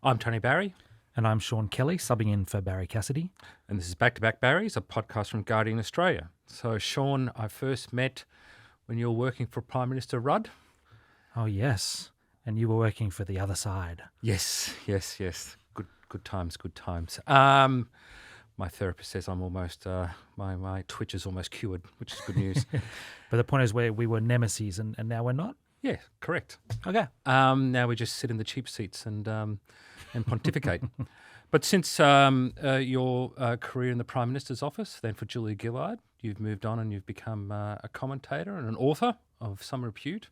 I'm Tony Barrie. And I'm Sean Kelly, subbing in for Barrie Cassidy. And this is Back Barries, a podcast from Guardian Australia. So, Sean, I first met when you were working for Prime Minister Rudd. Oh, yes. And you were working for the other side. Yes. Good times. My therapist says I'm almost, my twitch is almost cured, which is good news. But the point is where we were nemesis and now we're not? Yeah, correct. Okay. Now we just sit in the cheap seats and pontificate. But since your career in the Prime Minister's office, then for Julia Gillard, you've moved on and you've become a commentator and an author of some repute.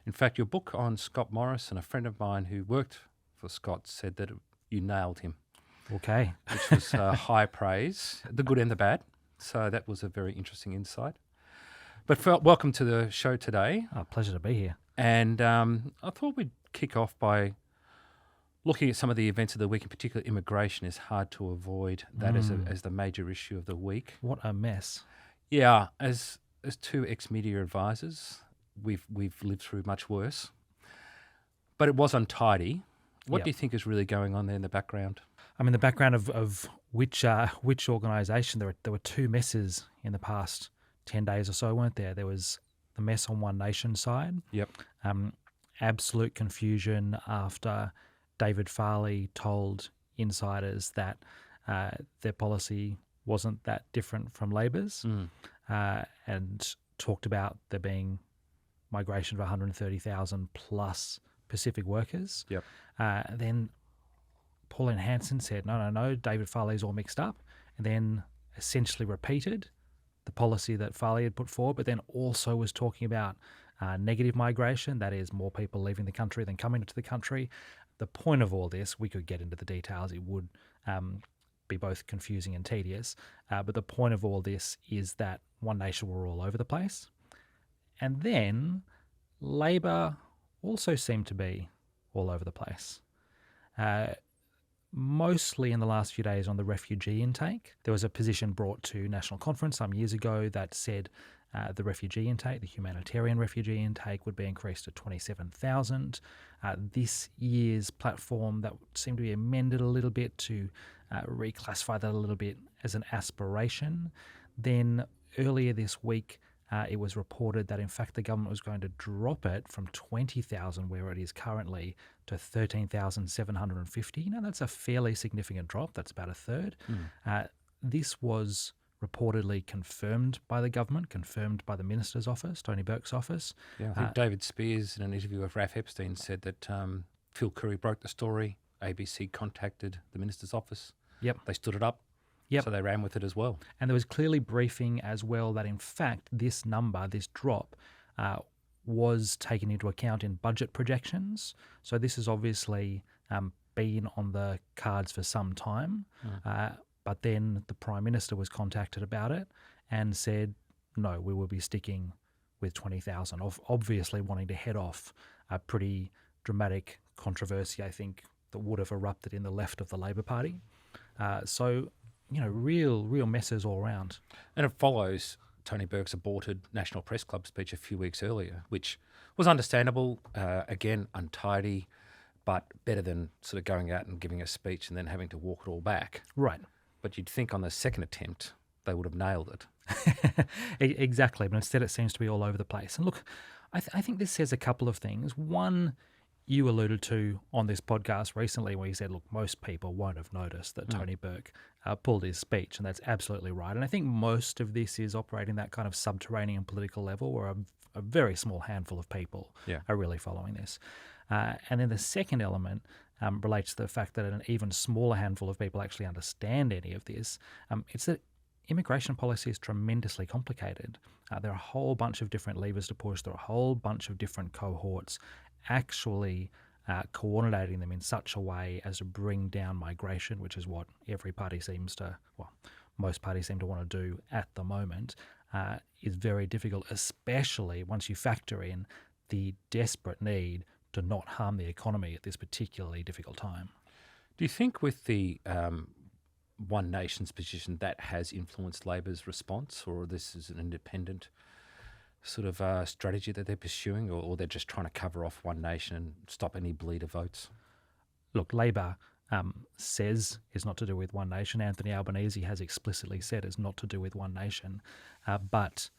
In fact, your book on Scott Morrison, a friend of mine who worked for Scott, said that you nailed him. Okay. Which was high praise, the good and the bad. So that was a very interesting insight. But welcome to the show today. Oh, pleasure to be here. And I thought we'd kick off by looking at some of the events of the week. In particular, immigration is hard to avoid that as the major issue of the week. What a mess. Yeah, as two ex-media advisors, we've lived through much worse. But it was untidy. What do you think is really going on there in the background? I mean, the background of which organisation, there were two messes in the past 10 days or so, weren't there? There was the mess on One Nation side. Yep. Absolute confusion after David Farley told insiders that their policy wasn't that different from Labor's and talked about there being migration of 130,000 plus Pacific workers. Yep. Then Pauline Hanson said, no, David Farley's all mixed up, and then essentially repeated the policy that Farley had put forward, but then also was talking about negative migration, that is more people leaving the country than coming into the country. The point of all this, we could get into the details, it would be both confusing and tedious, but the point of all this is that One Nation were all over the place. And then Labor also seemed to be all over the place. Mostly in the last few days on the refugee intake. There was a position brought to National Conference some years ago that said the refugee intake, the humanitarian refugee intake, would be increased to 27,000. This year's platform that seemed to be amended a little bit to reclassify that a little bit as an aspiration. Then earlier this week, it was reported that, in fact, the government was going to drop it from 20,000, where it is currently, to 13,750. Now, that's a fairly significant drop. That's about a third. This was reportedly confirmed by the government, confirmed by the Minister's office, Tony Burke's office. Yeah, I think David Spears, in an interview with Raph Epstein, said that Phil Curry broke the story. ABC contacted the Minister's office. Yep. They stood it up. Yep. So they ran with it as well. And there was clearly briefing as well that, in fact, this number, this drop, was taken into account in budget projections. So this has obviously been on the cards for some time. But then the Prime Minister was contacted about it and said, no, we will be sticking with 20,000, obviously wanting to head off a pretty dramatic controversy, I think, that would have erupted in the left of the Labor Party. Real messes all around. And it follows Tony Burke's aborted National Press Club speech a few weeks earlier, which was understandable, again, untidy, but better than sort of going out and giving a speech and then having to walk it all back. Right. But you'd think on the second attempt they would have nailed it. Exactly, but instead it seems to be all over the place. And look, I think this says a couple of things. One, you alluded to on this podcast recently where you said, look, most people won't have noticed that Tony Burke pulled his speech, and that's absolutely right. And I think most of this is operating that kind of subterranean political level where a very small handful of people are really following this. And then the second element relates to the fact that an even smaller handful of people actually understand any of this. It's that immigration policy is tremendously complicated. There are a whole bunch of different levers to push. There are a whole bunch of different cohorts actually coordinating them in such a way as to bring down migration, which is what most parties seem to want to do at the moment, is very difficult, especially once you factor in the desperate need to not harm the economy at this particularly difficult time. Do you think with the One Nation's position that has influenced Labor's response, or this is an independent sort of strategy that they're pursuing, or they're just trying to cover off One Nation and stop any bleed of votes? Look, Labor says is not to do with one nation. Anthony Albanese has explicitly said it's not to do with one nation, but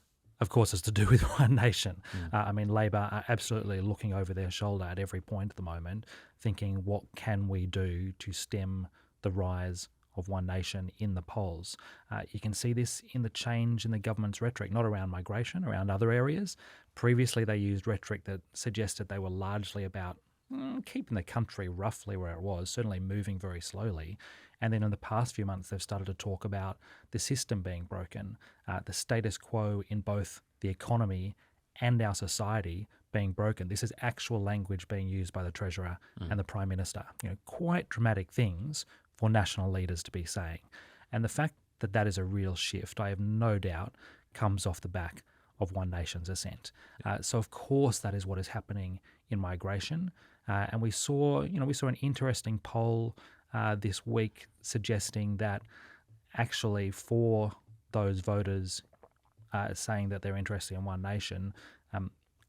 of course it's to do with one nation. I mean, Labor are absolutely looking over their shoulder at every point at the moment, thinking what can we do to stem the rise of one nation in the polls. You can see this in the change in the government's rhetoric, not around migration, around other areas. Previously, they used rhetoric that suggested they were largely about keeping the country roughly where it was, certainly moving very slowly. And then in the past few months, they've started to talk about the system being broken, the status quo in both the economy and our society being broken. This is actual language being used by the Treasurer and the Prime Minister. Quite dramatic things for national leaders to be saying. And the fact that that is a real shift, I have no doubt, comes off the back of One Nation's ascent. So of course that is what is happening in migration. And we saw an interesting poll this week suggesting that actually for those voters saying that they're interested in One Nation,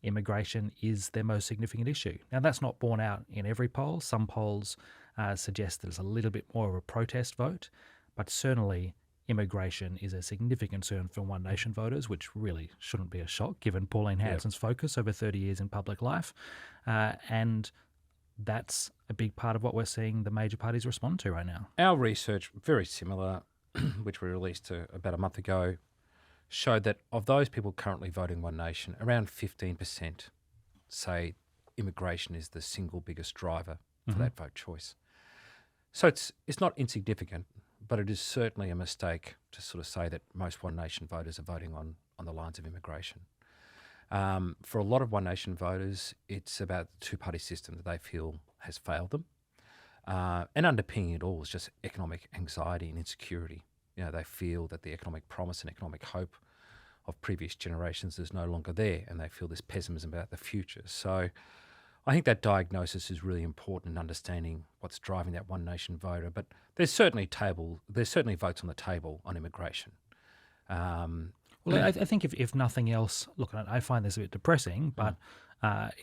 immigration is their most significant issue. Now, that's not borne out in every poll. Some polls suggest that it's a little bit more of a protest vote, but certainly immigration is a significant concern for One Nation voters, which really shouldn't be a shock given Pauline Hanson's focus over 30 years in public life. And that's a big part of what we're seeing the major parties respond to right now. Our research, very similar, which we released about a month ago, showed that of those people currently voting One Nation, around 15% say immigration is the single biggest driver for that vote choice. So it's not insignificant, but it is certainly a mistake to sort of say that most One Nation voters are voting on the lines of immigration. For a lot of One Nation voters, it's about the two-party system that they feel has failed them. And underpinning it all is just economic anxiety and insecurity. They feel that the economic promise and economic hope of previous generations is no longer there, and they feel this pessimism about the future. So I think that diagnosis is really important in understanding what's driving that One Nation voter. But there's certainly votes on the table on immigration. Well, I think if nothing else, look, I find this a bit depressing, but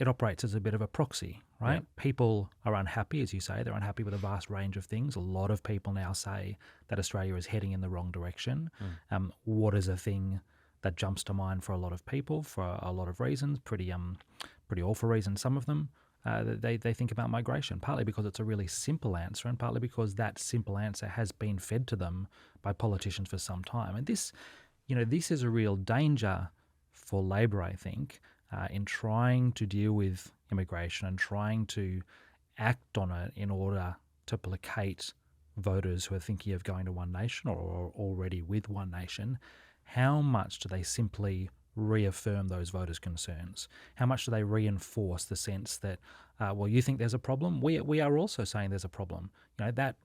it operates as a bit of a proxy, right? Yeah. People are unhappy, as you say. They're unhappy with a vast range of things. A lot of people now say that Australia is heading in the wrong direction. What is a thing that jumps to mind for a lot of people for a lot of reasons, pretty awful reasons, some of them? They think about migration, partly because it's a really simple answer and partly because that simple answer has been fed to them by politicians for some time. And this is a real danger for Labor, I think, in trying to deal with immigration and trying to act on it in order to placate voters who are thinking of going to One Nation or are already with One Nation. How much do they simply reaffirm those voters' concerns? How much do they reinforce the sense that, you think there's a problem? We are also saying there's a problem. That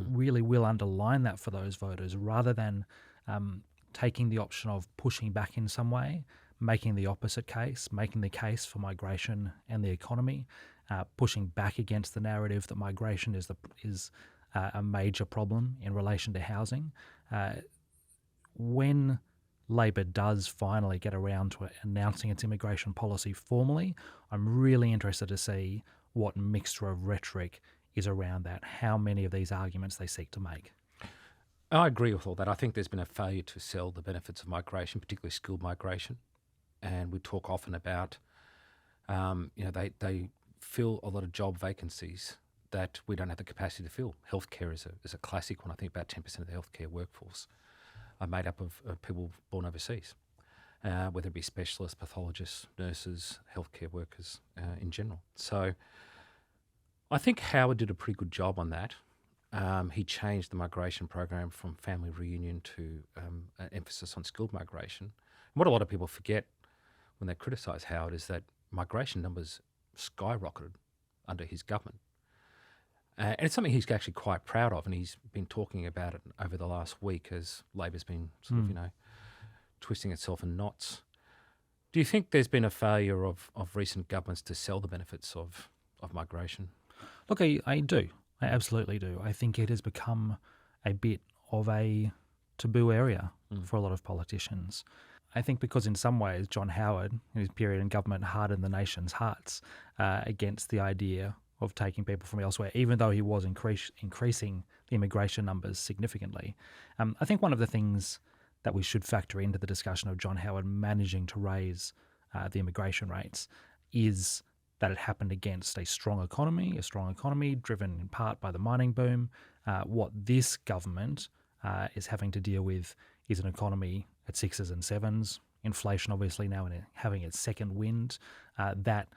really will underline that for those voters rather than taking the option of pushing back in some way, making the opposite case, making the case for migration and the economy, pushing back against the narrative that migration is a major problem in relation to housing. When Labor does finally get around to announcing its immigration policy formally, I'm really interested to see what mixture of rhetoric is around that, how many of these arguments they seek to make. I agree with all that. I think there's been a failure to sell the benefits of migration, particularly skilled migration. And we talk often about, they fill a lot of job vacancies that we don't have the capacity to fill. Healthcare is a classic one. I think about 10% of the healthcare workforce are made up of people born overseas, whether it be specialists, pathologists, nurses, healthcare workers in general. So I think Howard did a pretty good job on that. He changed the migration program from family reunion to an emphasis on skilled migration. And what a lot of people forget when they criticise Howard is that migration numbers skyrocketed under his government. And it's something he's actually quite proud of, and he's been talking about it over the last week as Labor's been sort of, twisting itself in knots. Do you think there's been a failure of recent governments to sell the benefits of migration? Look, I do. I absolutely do. I think it has become a bit of a taboo area for a lot of politicians. I think because in some ways John Howard, in his period in government, hardened the nation's hearts against the idea of taking people from elsewhere, even though he was increasing the immigration numbers significantly. I think one of the things that we should factor into the discussion of John Howard managing to raise the immigration rates is that it happened against a strong economy driven in part by the mining boom. What this government is having to deal with is an economy at sixes and sevens, inflation obviously now having its second wind. That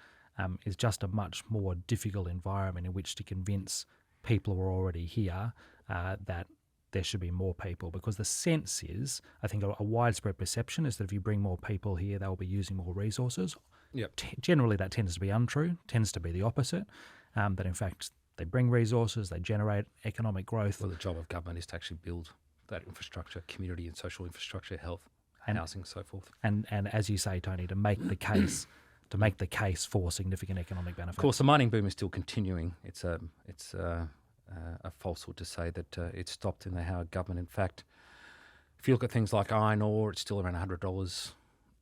is just a much more difficult environment in which to convince people who are already here that there should be more people, because the sense is, I think a widespread perception is that if you bring more people here, they'll be using more resources. Yep. Generally, that tends to be untrue, tends to be the opposite, that in fact they bring resources, they generate economic growth. Well, the job of government is to actually build that infrastructure, community and social infrastructure, health, housing, so forth. And as you say, Tony, to make the case for significant economic benefit. Of course, the mining boom is still continuing. It's a falsehood to say that it stopped in the Howard government. In fact, if you look at things like iron ore, it's still around $100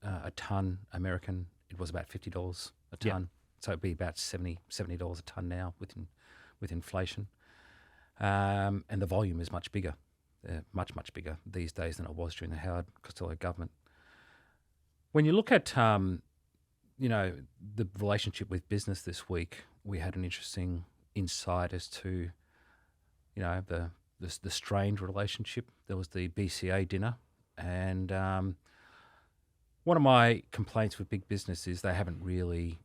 a tonne American. It was about $50 a tonne. So it'd be about $70 a tonne now with inflation. And the volume is much bigger, much bigger these days than it was during the Howard Costello government. When you look at the relationship with business this week, we had an interesting insight as to the strained relationship. There was the BCA dinner, and one of my complaints with big business is they haven't really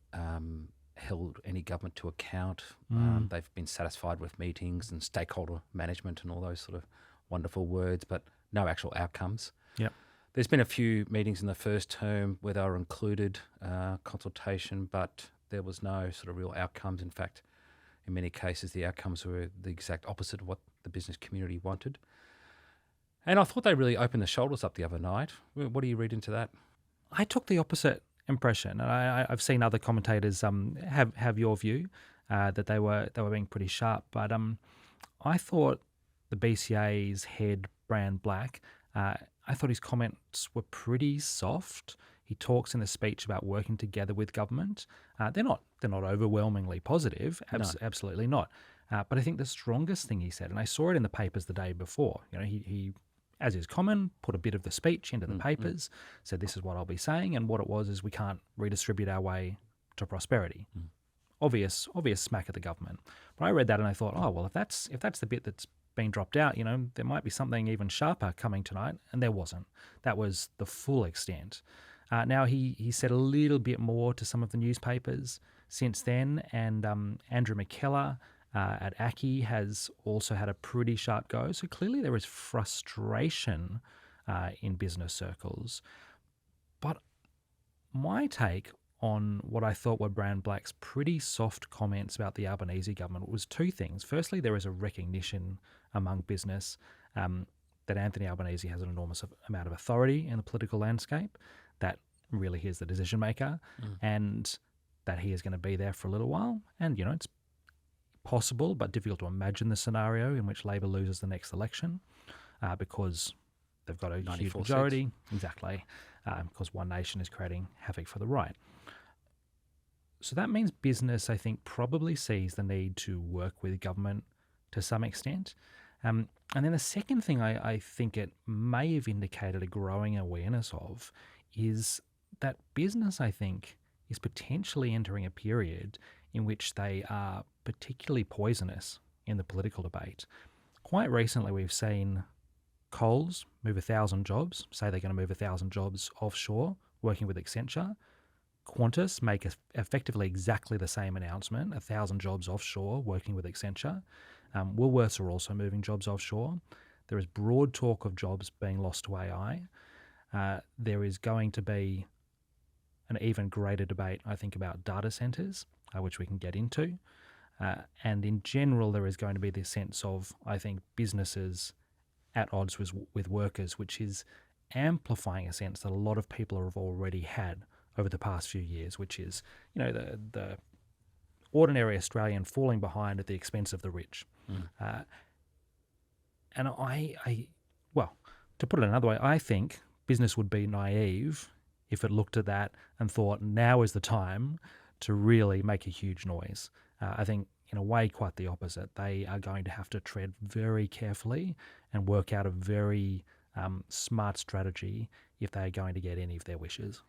held any government to account. They've been satisfied with meetings and stakeholder management and all those sort of wonderful words, but no actual outcomes. Yep. There's been a few meetings in the first term where they were included, consultation, but there was no sort of real outcomes. In fact, in many cases, the outcomes were the exact opposite of what the business community wanted. And I thought they really opened the shoulders up the other night. What do you read into that? I took the opposite impression, and I've seen other commentators have your view that they were being pretty sharp. But I thought the BCA's head, Brand Black, I thought his comments were pretty soft. He talks in the speech about working together with government. They're not overwhelmingly positive, absolutely not. But I think the strongest thing he said, and I saw it in the papers the day before. He as is common, put a bit of the speech into the papers, said this is what I'll be saying, and what it was is we can't redistribute our way to prosperity. Obvious smack at the government. But I read that and I thought, oh well, if that's the bit that's been dropped out, there might be something even sharper coming tonight, and there wasn't. That was the full extent. Now he said a little bit more to some of the newspapers since then, and Andrew McKellar at ACCI has also had a pretty sharp go. So clearly there is frustration in business circles. But my take on what I thought were Brand Black's pretty soft comments about the Albanese government was two things. Firstly, there is a recognition among business that Anthony Albanese has an enormous amount of authority in the political landscape, that really he is the decision maker, and that he is going to be there for a little while. And, it's possible but difficult to imagine the scenario in which Labor loses the next election because they've got a huge majority. Seats. Exactly. Because One Nation is creating havoc for the right. So that means business, I think, probably sees the need to work with government to some extent. And then the second thing I think it may have indicated a growing awareness of is that business, I think, is potentially entering a period in which they are particularly poisonous in the political debate. Quite recently, we've seen Coles move 1,000 jobs, say they're going to move 1,000 jobs offshore, working with Accenture. Qantas make effectively exactly the same announcement, 1,000 jobs offshore, working with Accenture. Woolworths are also moving jobs offshore. There is broad talk of jobs being lost to AI. There is going to be an even greater debate, I think, about data centres, which we can get into. And in general, there is going to be this sense of, I think, businesses at odds with workers, which is amplifying a sense that a lot of people have already had over the past few years, which is, the ordinary Australian falling behind at the expense of the rich. And well, to put it another way, I think business would be naive if it looked at that and thought now is the time to really make a huge noise. I think in a way quite the opposite. They are going to have to tread very carefully and work out a very smart strategy if they are going to get any of their wishes.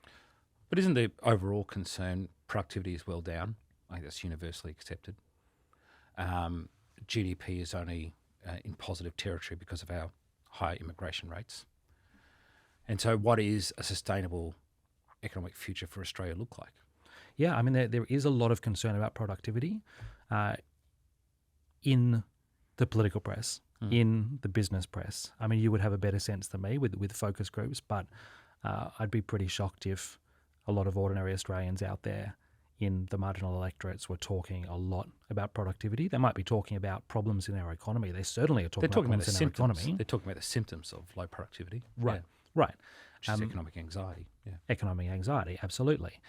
But isn't the overall concern productivity is well down? I think that's universally accepted. GDP is only in positive territory because of our high immigration rates. And so what is a sustainable economic future for Australia look like? Yeah, I mean, there is a lot of concern about productivity in the political press, in the business press. I mean, you would have a better sense than me with focus groups, but I'd be pretty shocked if a lot of ordinary Australians out there in the marginal electorates were talking a lot about productivity. They might be talking about problems in our economy. They certainly are talking about problems in our economy. They're talking about the symptoms of low productivity. Right, yeah. right. Which is economic anxiety. Yeah. Economic anxiety, absolutely.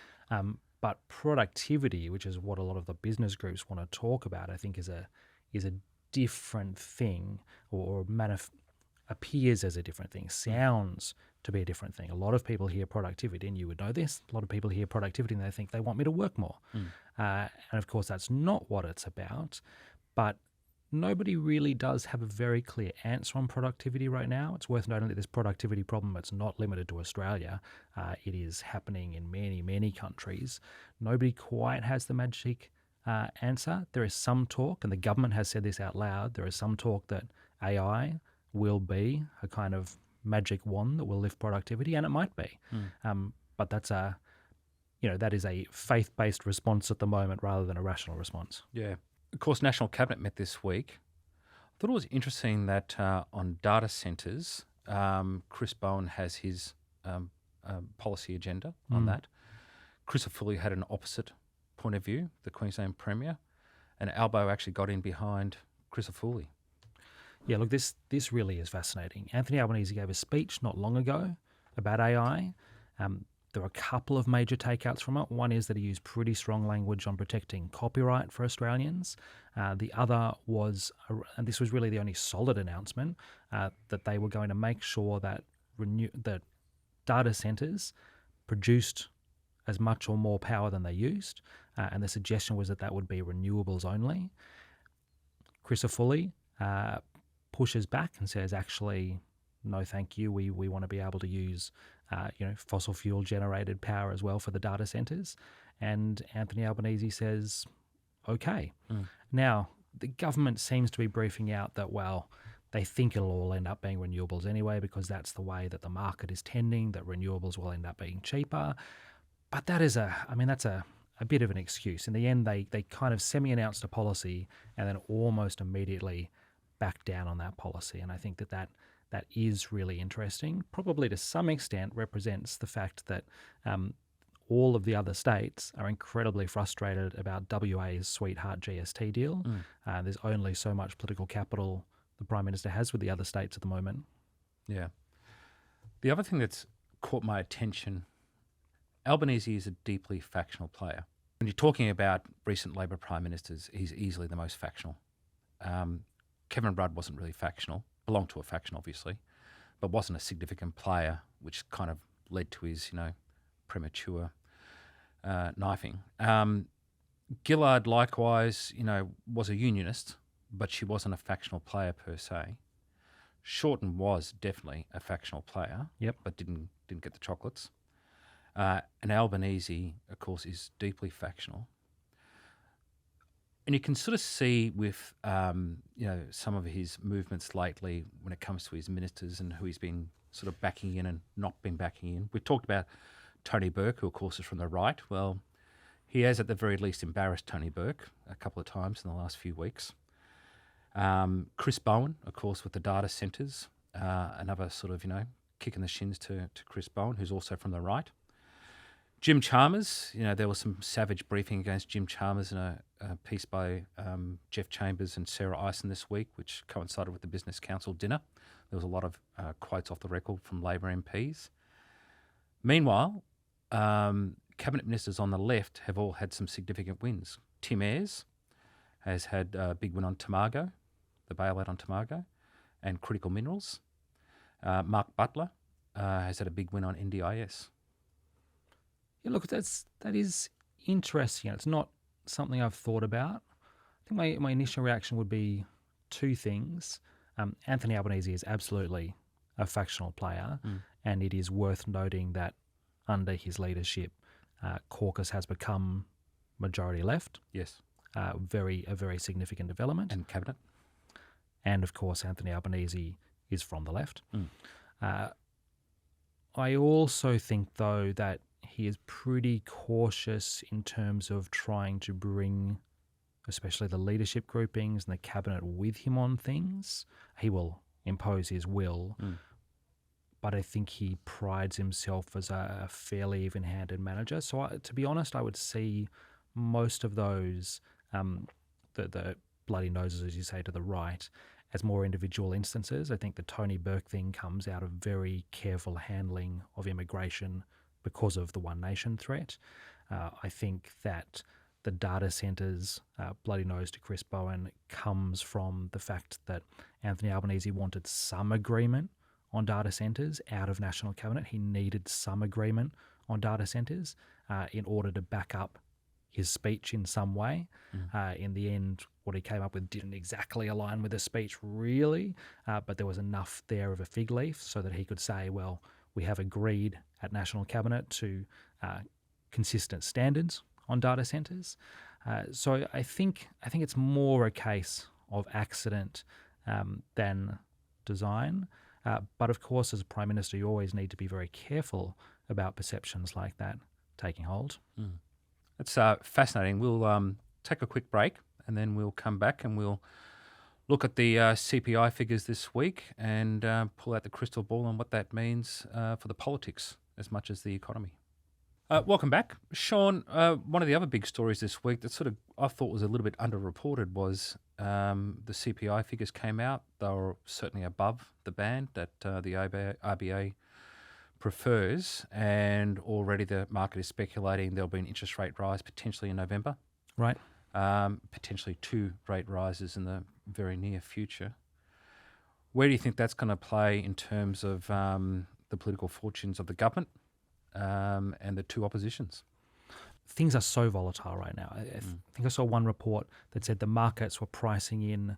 But productivity, which is what a lot of the business groups want to talk about, I think is a different thing, or appears as a different thing, sounds to be a different thing. A lot of people hear productivity, and you would know this, a lot of people hear productivity and they think they want me to work more. And of course, that's not what it's about. But nobody really does have a very clear answer on productivity right now. It's worth noting that this productivity problem, it's not limited to Australia. It is happening in many, many countries. Nobody quite has the magic answer. There is some talk, and the government has said this out loud, there is some talk that AI will be a kind of magic wand that will lift productivity, and it might be. But that's that is a faith-based response at the moment rather than a rational response. Yeah. Of course, National Cabinet met this week. I thought it was interesting that on data centres, Chris Bowen has his policy agenda on that. Chris Fully had an opposite point of view, the Queensland Premier, and Albo actually got in behind Chris Fully. Yeah, look, this really is fascinating. Anthony Albanese gave a speech not long ago about AI. There are a couple of major takeouts from it. One is that he used pretty strong language on protecting copyright for Australians. The other was, and this was really the only solid announcement, that they were going to make sure that that data centres produced as much or more power than they used. And the suggestion was that would be renewables only. Chris Fully pushes back and says, actually, no, thank you. We want to be able to use fossil fuel generated power as well for the data centres. And Anthony Albanese says, okay. Now, the government seems to be briefing out that, well, they think it'll all end up being renewables anyway, because that's the way that the market is tending, that renewables will end up being cheaper. But that's a bit of an excuse. In the end, they kind of semi-announced a policy and then almost immediately backed down on that policy. And I think that is really interesting. Probably to some extent represents the fact that all of the other states are incredibly frustrated about WA's sweetheart GST deal. There's only so much political capital the Prime Minister has with the other states at the moment. Yeah. The other thing that's caught my attention, Albanese is a deeply factional player. When you're talking about recent Labor Prime Ministers, he's easily the most factional. Kevin Rudd wasn't really factional, belonged to a faction obviously, but wasn't a significant player, which kind of led to his, premature knifing. Gillard likewise, was a unionist, but she wasn't a factional player per se. Shorten was definitely a factional player, but didn't get the chocolates. And Albanese, of course, is deeply factional. And you can sort of see with, some of his movements lately when it comes to his ministers and who he's been sort of backing in and not been backing in. We talked about Tony Burke, who of course is from the right. Well, he has at the very least embarrassed Tony Burke a couple of times in the last few weeks. Chris Bowen, of course, with the data centres, another sort of, kick in the shins to Chris Bowen, who's also from the right. Jim Chalmers, there was some savage briefing against Jim Chalmers in a piece by Jeff Chambers and Sarah Eisen this week, which coincided with the Business Council dinner. There was a lot of quotes off the record from Labor MPs. Meanwhile, cabinet ministers on the left have all had some significant wins. Tim Ayres has had a big win on Tomago, the bailout on Tomago, and critical minerals. Mark Butler has had a big win on NDIS. Yeah, look, that is interesting. It's not something I've thought about. think my initial reaction would be two things. Anthony Albanese is absolutely a factional player, and it is worth noting that under his leadership, caucus has become majority left. Yes. A very significant development. And cabinet. And of course, Anthony Albanese is from the left. I also think, though, that he is pretty cautious in terms of trying to bring, especially the leadership groupings and the cabinet, with him on things. He will impose his will, but I think he prides himself as a fairly even-handed manager. So to be honest, I would see most of those, the bloody noses, as you say, to the right, as more individual instances. I think the Tony Burke thing comes out of very careful handling of immigration because of the One Nation threat. I think that the data centres, bloody nose to Chris Bowen, comes from the fact that Anthony Albanese wanted some agreement on data centres out of National Cabinet. He needed some agreement on data centres in order to back up his speech in some way. In the end, what he came up with didn't exactly align with the speech really, but there was enough there of a fig leaf so that he could say, well, we have agreed at National Cabinet to consistent standards on data centres. So I think it's more a case of accident than design. But of course, as a Prime Minister, you always need to be very careful about perceptions like that taking hold. It's fascinating. We'll take a quick break and then we'll come back and we'll look at the CPI figures this week and pull out the crystal ball on what that means for the politics as much as the economy. Welcome back. Sean, one of the other big stories this week that sort of I thought was a little bit underreported was the CPI figures came out. They were certainly above the band that the RBA prefers, and already the market is speculating there'll be an interest rate rise potentially in November. Right. Potentially 2 rate rises in the very near future. Where do you think that's going to play in terms of the political fortunes of the government and the two oppositions? Things are so volatile right now. I think I saw one report that said the markets were pricing in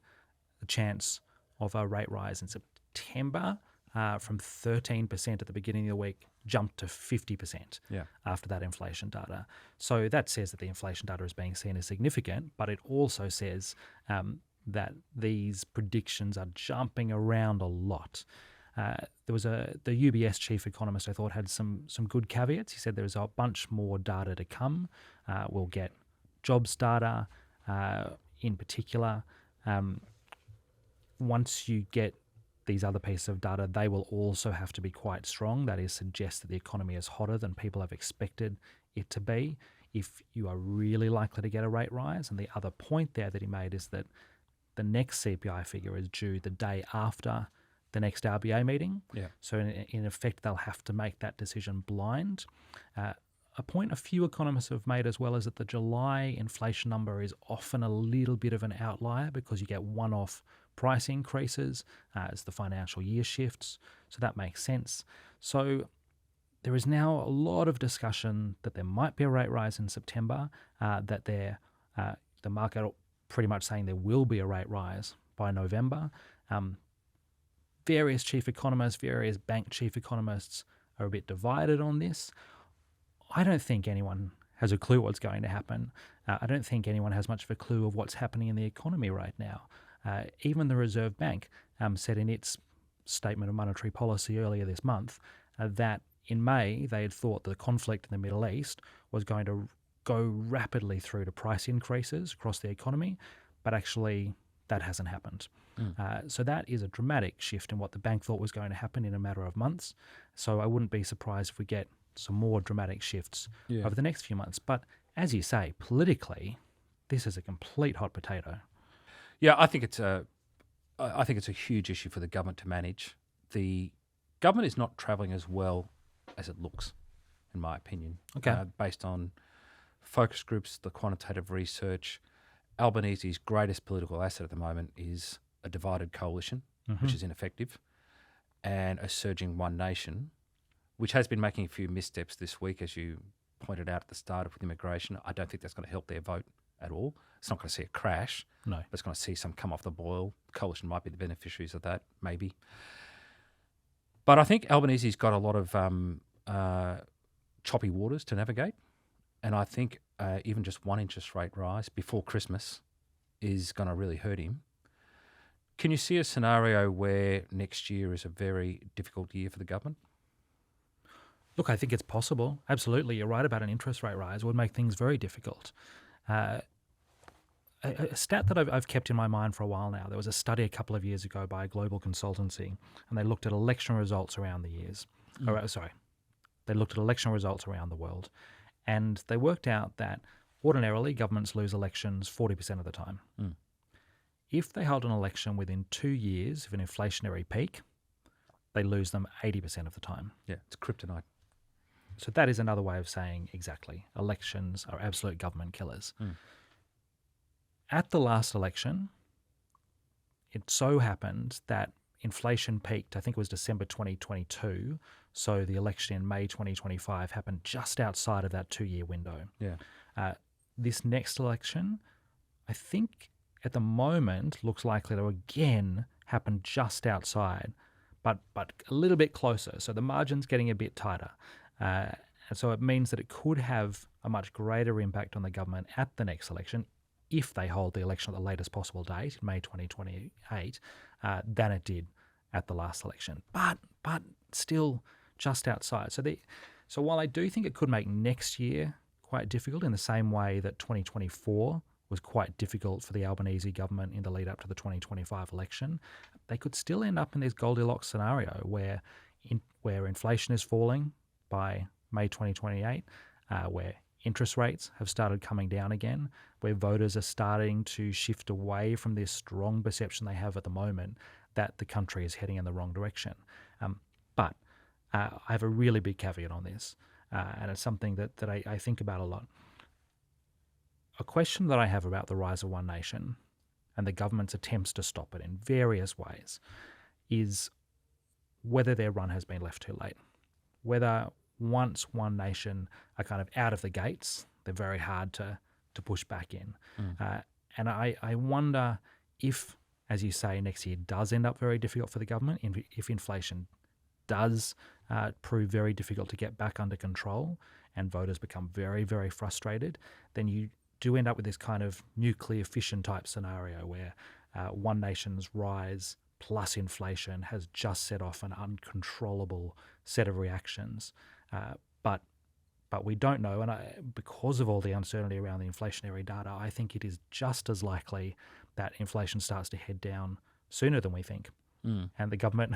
the chance of a rate rise in September from 13% at the beginning of the week, jumped to 50% after that inflation data. So that says that the inflation data is being seen as significant, but it also says that these predictions are jumping around a lot. There was the UBS chief economist, I thought, had some good caveats. He said there's a bunch more data to come. We'll get jobs data in particular. Once you get these other pieces of data, they will also have to be quite strong. That is, suggest that the economy is hotter than people have expected it to be if you are really likely to get a rate rise. And the other point there that he made is that the next CPI figure is due the day after the next RBA meeting. So in effect, they'll have to make that decision blind. A point a few economists have made as well is that the July inflation number is often a little bit of an outlier because you get one-off price increases as the financial year shifts. So that makes sense. So there is now a lot of discussion that there might be a rate rise in September, that the market are pretty much saying there will be a rate rise by November. Various chief economists, various bank chief economists are a bit divided on this. I don't think anyone has a clue what's going to happen. I don't think anyone has much of a clue of what's happening in the economy right now. Even the Reserve Bank said in its statement of monetary policy earlier this month that in May they had thought the conflict in the Middle East was going to go rapidly through to price increases across the economy, but actually that hasn't happened. So that is a dramatic shift in what the bank thought was going to happen in a matter of months. So I wouldn't be surprised if we get some more dramatic shifts over the next few months. But as you say, politically, this is a complete hot potato. Yeah, I think it's a huge issue for the government to manage. The government is not travelling as well as it looks, in my opinion. Based on focus groups, the quantitative research, Albanese's greatest political asset at the moment is a divided coalition, which is ineffective, and a surging One Nation, which has been making a few missteps this week, as you pointed out at the start with immigration. I don't think that's going to help their vote at all. It's not going to see a crash, No. but it's going to see some come off the boil. Coalition might be the beneficiaries of that, maybe. But I think Albanese's got a lot of choppy waters to navigate. And I think even just one interest rate rise before Christmas is going to really hurt him. Can you see a scenario where next year is a very difficult year for the government? Look, I think it's possible. Absolutely. You're right about an interest rate rise. It would make things very difficult. A stat that I've kept in my mind for a while now, there was a study a couple of years ago by a global consultancy, and they looked at election results around the years. They looked at election results around the world, and they worked out that ordinarily governments lose elections 40% of the time. If they hold an election within 2 years of an inflationary peak, they lose them 80% of the time. Yeah, it's kryptonite. So that is another way of saying exactly. Elections are absolute government killers. At the last election, it so happened that inflation peaked, I think it was December 2022, so the election in May 2025 happened just outside of that 2-year window. Yeah. This next election, I think at the moment, looks likely to again happen just outside, but a little bit closer. So the margin's getting a bit tighter. And so it means that it could have a much greater impact on the government at the next election if they hold the election at the latest possible date, May 2028, than it did at the last election. But still just outside. So while I do think it could make next year quite difficult in the same way that 2024 was quite difficult for the Albanese government in the lead up to the 2025 election, they could still end up in this Goldilocks scenario where inflation is falling by May 2028, where interest rates have started coming down again, where voters are starting to shift away from this strong perception they have at the moment that the country is heading in the wrong direction. But I have a really big caveat on this, and it's something that I think about a lot. A question that I have about the rise of One Nation and the government's attempts to stop it in various ways is whether their run has been left too late. Whether once One Nation are kind of out of the gates, they're very hard to push back in. And I wonder if, as you say, next year does end up very difficult for the government, if inflation does prove very difficult to get back under control and voters become very, very frustrated, then you do end up with this kind of nuclear fission type scenario where One Nation's rise plus inflation has just set off an uncontrollable set of reactions. But we don't know, and because of all the uncertainty around the inflationary data, I think it is just as likely that inflation starts to head down sooner than we think. And the government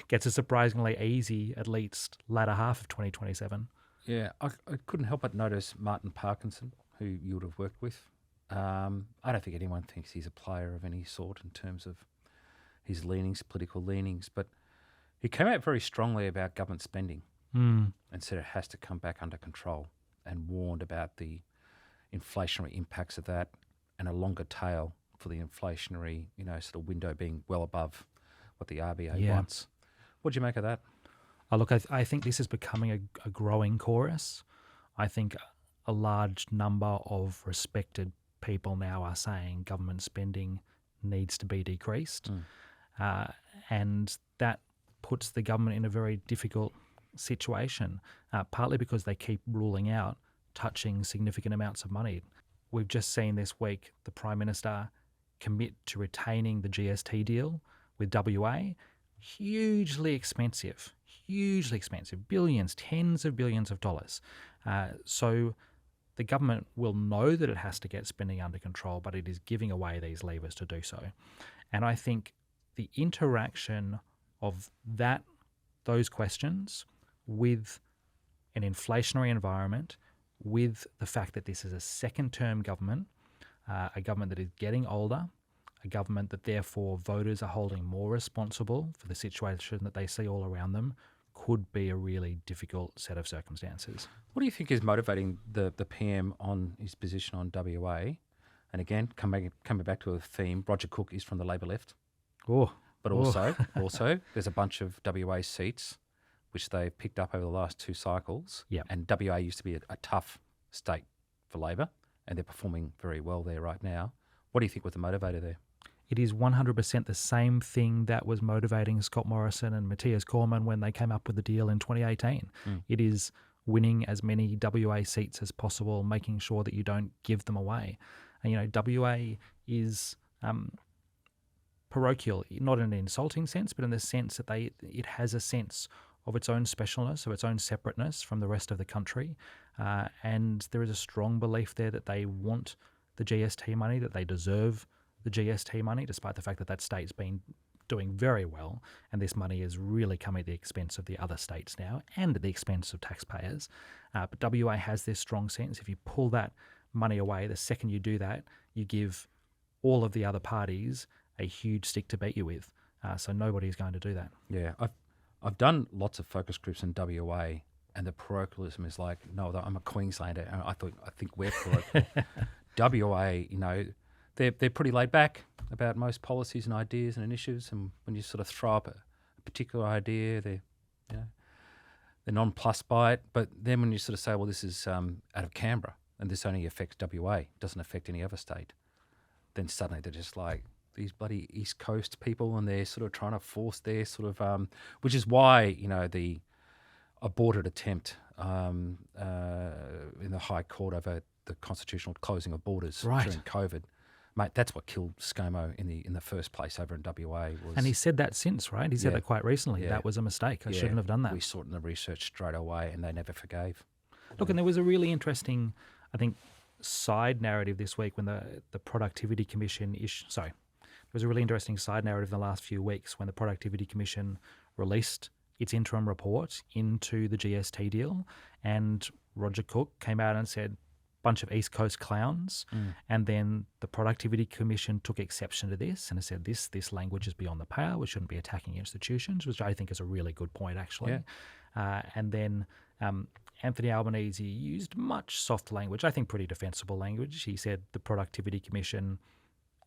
gets a surprisingly easy, at least, latter half of 2027. Yeah, I couldn't help but notice Martin Parkinson, who you would have worked with. I don't think anyone thinks he's a player of any sort in terms of his leanings, political leanings, but he came out very strongly about government spending and said it has to come back under control, and warned about the inflationary impacts of that and a longer tail for the inflationary, sort of window being well above what the RBA wants. What do you make of that? Look, I think this is becoming a growing chorus. I think a large number of respected people now are saying government spending needs to be decreased. And that puts the government in a very difficult situation, partly because they keep ruling out touching significant amounts of money. We've just seen this week the Prime Minister commit to retaining the GST deal with WA. Hugely expensive, billions, tens of billions of dollars. So the government will know that it has to get spending under control, but it is giving away these levers to do so. And I think the interaction of those questions with an inflationary environment, with the fact that this is a second-term government, a government that is getting older, a government that therefore voters are holding more responsible for the situation that they see all around them, could be a really difficult set of circumstances. What do you think is motivating the PM on his position on WA? And again, coming back to a theme, Roger Cook is from the Labor left. But also, there's a bunch of WA seats which they've picked up over the last 2 cycles. Yep. And WA used to be a tough state for Labor, and they're performing very well there right now. What do you think was the motivator there? It is 100% the same thing that was motivating Scott Morrison and Matthias Cormann when they came up with the deal in 2018. It is winning as many WA seats as possible, making sure that you don't give them away. And, WA is parochial, not in an insulting sense, but in the sense that it has a sense of its own specialness, of its own separateness from the rest of the country. And there is a strong belief there that they want the GST money, that they deserve the GST money, despite the fact that that state's been doing very well, and this money is really coming at the expense of the other states now and at the expense of taxpayers. But WA has this strong sense. If you pull that money away, the second you do that, you give all of the other parties a huge stick to beat you with. So nobody's going to do that. Yeah, I've done lots of focus groups in WA, and the parochialism is like, no, I'm a Queenslander, and I think we're parochial. WA, they're pretty laid back about most policies and ideas and initiatives, and when you sort of throw up a particular idea, they're nonplussed by it. But then when you sort of say, well, this is out of Canberra and this only affects WA, doesn't affect any other state, then suddenly they're just like these bloody East Coast people, and they're sort of trying to force their sort of, which is why the aborted attempt in the High Court over the constitutional closing of borders during COVID. Mate, that's what killed ScoMo in the first place over in WA. And he said that since, right? He said that quite recently. Yeah. That was a mistake. I shouldn't have done that. We sought in the research straight away, and they never forgave. Look, and there was a really interesting, I think, side narrative this week when the Productivity Commission there was a really interesting side narrative in the last few weeks when the Productivity Commission released its interim report into the GST deal, and Roger Cook came out and said, bunch of East Coast clowns, and then the Productivity Commission took exception to this and said this language is beyond the pale. We shouldn't be attacking institutions, which I think is a really good point, actually. Yeah. And then Anthony Albanese used much soft language, I think pretty defensible language. He said the Productivity Commission,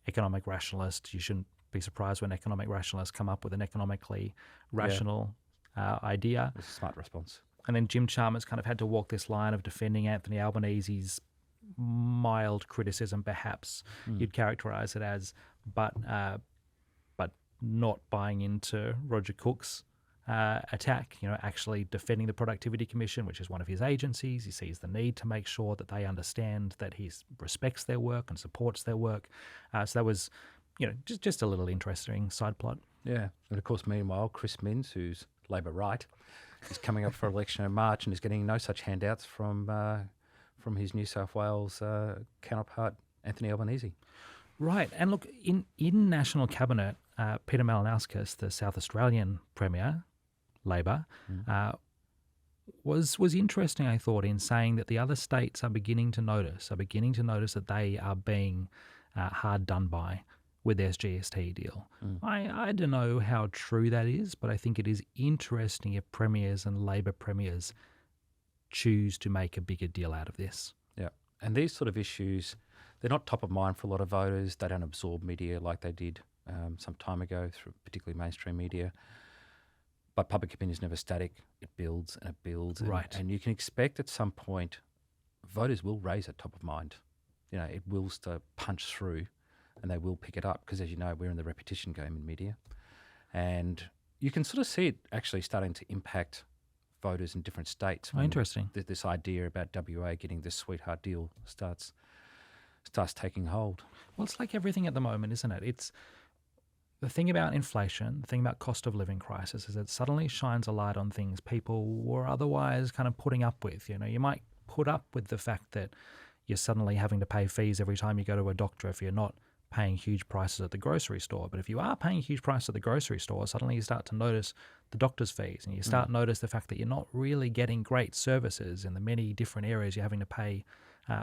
economic rationalists, you shouldn't be surprised when economic rationalists come up with an economically rational idea. It's a smart response. And then Jim Chalmers kind of had to walk this line of defending Anthony Albanese's mild criticism, perhaps you'd characterise it as, but not buying into Roger Cook's attack, actually defending the Productivity Commission, which is one of his agencies. He sees the need to make sure that they understand that he respects their work and supports their work. So that was, just a little interesting side plot. Yeah. And of course, meanwhile, Chris Minns, who's Labor right, is coming up for election in March and is getting no such handouts from his New South Wales counterpart, Anthony Albanese. Right. And look, in National Cabinet, Peter Malinauskas, the South Australian Premier, Labor, was interesting, I thought, in saying that the other states are beginning to notice that they are being hard done by with their GST deal. I don't know how true that is, but I think it is interesting if premiers and Labor premiers choose to make a bigger deal out of this. Yeah, and these sort of issues, they're not top of mind for a lot of voters. They don't absorb media like they did some time ago, through particularly mainstream media. But public opinion is never static. It builds and it builds. Right. And you can expect at some point voters will raise it top of mind. It will start punch through, and they will pick it up because, as you know, we're in the repetition game in media. And you can sort of see it actually starting to impact voters in different states. Oh, interesting. This idea about WA getting this sweetheart deal starts taking hold. Well, it's like everything at the moment, isn't it? It's the thing about inflation, the thing about cost of living crisis is it suddenly shines a light on things people were otherwise kind of putting up with. You might put up with the fact that you're suddenly having to pay fees every time you go to a doctor if you're not paying huge prices at the grocery store. But if you are paying huge prices at the grocery store, suddenly you start to notice the doctor's fees, and you start to notice the fact that you're not really getting great services in the many different areas you're having to pay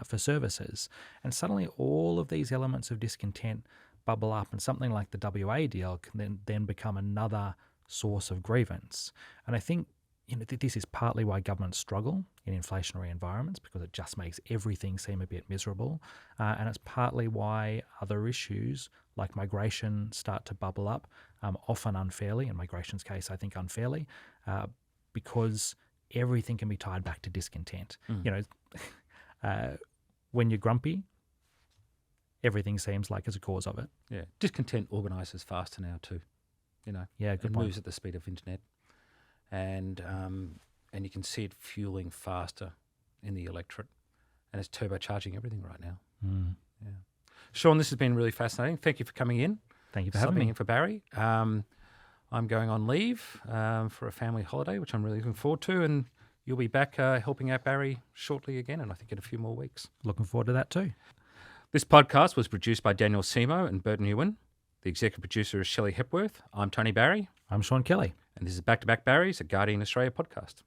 for services. And suddenly all of these elements of discontent bubble up, and something like the WA deal can then become another source of grievance. And I think this is partly why governments struggle in inflationary environments, because it just makes everything seem a bit miserable. And it's partly why other issues like migration start to bubble up, often unfairly, in migration's case, I think unfairly, because everything can be tied back to discontent. When you're grumpy, everything seems like it's a cause of it. Yeah. Discontent organises faster now too. Yeah, good it point. moves at the speed of internet, and you can see it fueling faster in the electorate, and it's turbocharging everything right now. Mm. Yeah. Sean, this has been really fascinating. Thank you for coming in. Thank you for having Subbing me. in for Barrie. I'm going on leave for a family holiday, which I'm really looking forward to, and you'll be back helping out Barrie shortly again, and I think in a few more weeks. Looking forward to that too. This podcast was produced by Daniel Simo and Burton Ewan. The executive producer is Shelley Hepworth. I'm Tony Barrie. I'm Sean Kelly. And this is Back Barries, a Guardian Australia podcast.